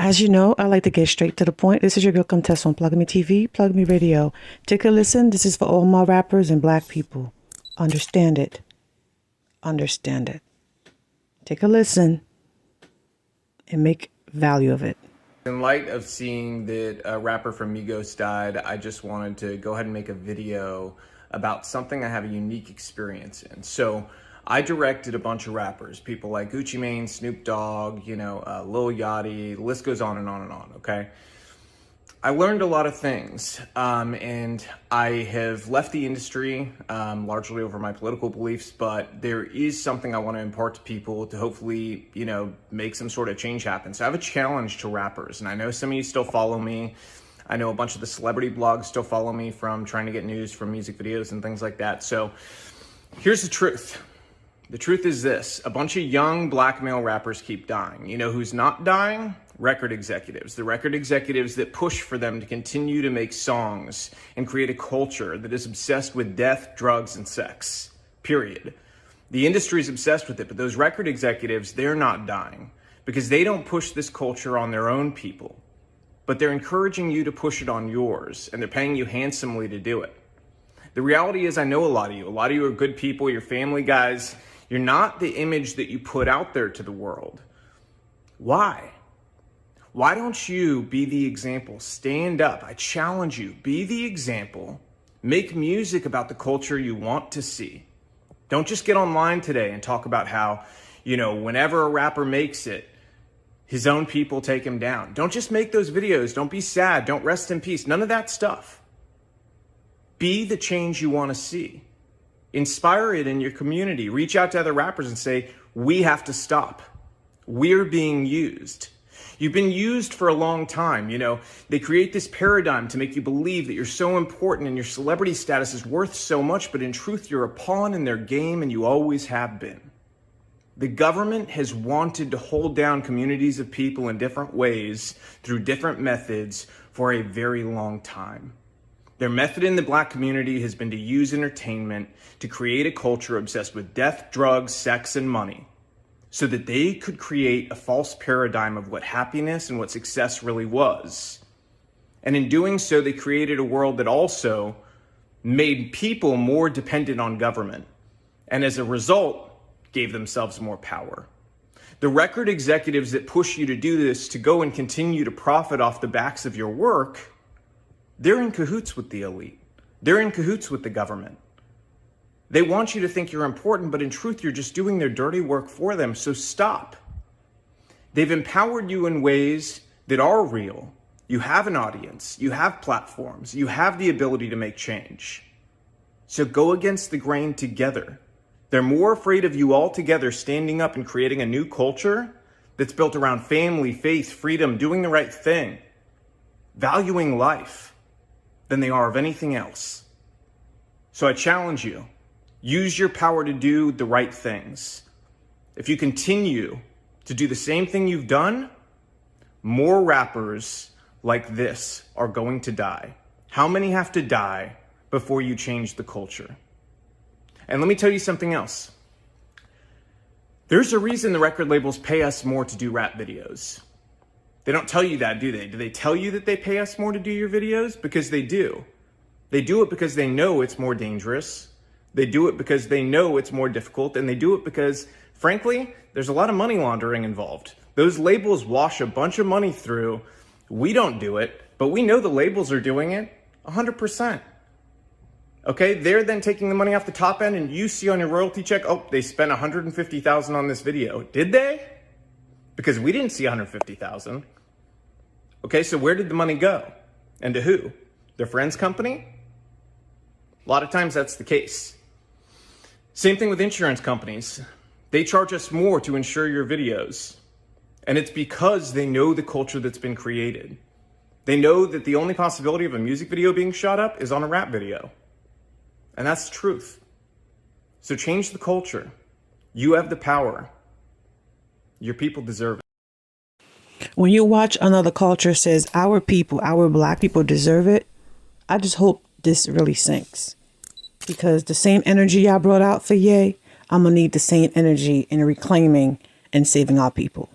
As you know, I like to get straight to the point. This is your girl Cometessa on Plug Me TV, Plug Me Radio. Take a listen. This is for all my rappers and black people. Understand it. Understand it. Take a listen and make value of it. In light of seeing that a rapper from Migos died, I just wanted to go ahead and make a video about something I have a unique experience in. So I directed a bunch of rappers, people like Gucci Mane, Snoop Dogg, Lil Yachty, the list goes on and on and on, okay? I learned a lot of things, and I have left the industry largely over my political beliefs, but there is something I want to impart to people to hopefully, make some sort of change happen. So I have a challenge to rappers, and I know some of you still follow me. I know a bunch of the celebrity blogs still follow me from trying to get news from music videos and things like that. So here's the truth. The truth is this: a bunch of young black male rappers keep dying. You know who's not dying? Record executives. The record executives that push for them to continue to make songs and create a culture that is obsessed with death, drugs, and sex. Period. The industry is obsessed with it, but those record executives, they're not dying because they don't push this culture on their own people, but they're encouraging you to push it on yours, and they're paying you handsomely to do it. The reality is, I know a lot of you. A lot of you are good people. You're family guys. You're not the image that you put out there to the world. Why? Why don't you be the example? Stand up. I challenge you. Be the example. Make music about the culture you want to see. Don't just get online today and talk about how, whenever a rapper makes it, his own people take him down. Don't just make those videos. Don't be sad. Don't rest in peace. None of that stuff. Be the change you want to see. Inspire it in your community. Reach out to other rappers and say, we have to stop. We're being used. You've been used for a long time. They create this paradigm to make you believe that you're so important and your celebrity status is worth so much, but in truth, you're a pawn in their game and you always have been. The government has wanted to hold down communities of people in different ways through different methods for a very long time. Their method in the black community has been to use entertainment to create a culture obsessed with death, drugs, sex, and money so that they could create a false paradigm of what happiness and what success really was. And in doing so, they created a world that also made people more dependent on government, and as a result, gave themselves more power. The record executives that push you to do this, to go and continue to profit off the backs of your work, they're in cahoots with the elite. They're in cahoots with the government. They want you to think you're important, but in truth, you're just doing their dirty work for them, so stop. They've empowered you in ways that are real. You have an audience, you have platforms, you have the ability to make change. So go against the grain together. They're more afraid of you all together standing up and creating a new culture that's built around family, faith, freedom, doing the right thing, valuing life, than they are of anything else. So I challenge you, use your power to do the right things. If you continue to do the same thing you've done, more rappers like this are going to die. How many have to die before you change the culture? And let me tell you something else. There's a reason the record labels pay us more to do rap videos. They don't tell you that, do they? Do they tell you that they pay us more to do your videos? Because they do. They do it because they know it's more dangerous. They do it because they know it's more difficult. And they do it because, frankly, there's a lot of money laundering involved. Those labels wash a bunch of money through. We don't do it, but we know the labels are doing it 100%. Okay, they're then taking the money off the top end, and you see on your royalty check, oh, they spent $150,000 on this video. Did they? Because we didn't see $150,000. Okay, so where did the money go? And to who? Their friend's company? A lot of times that's the case. Same thing with insurance companies. They charge us more to insure your videos. And it's because they know the culture that's been created. They know that the only possibility of a music video being shot up is on a rap video. And that's the truth. So change the culture. You have the power. Your people deserve it. When you watch another culture says our people, our black people deserve it, I just hope this really sinks. Because the same energy I brought out for Ye, I'm going to need the same energy in reclaiming and saving our people.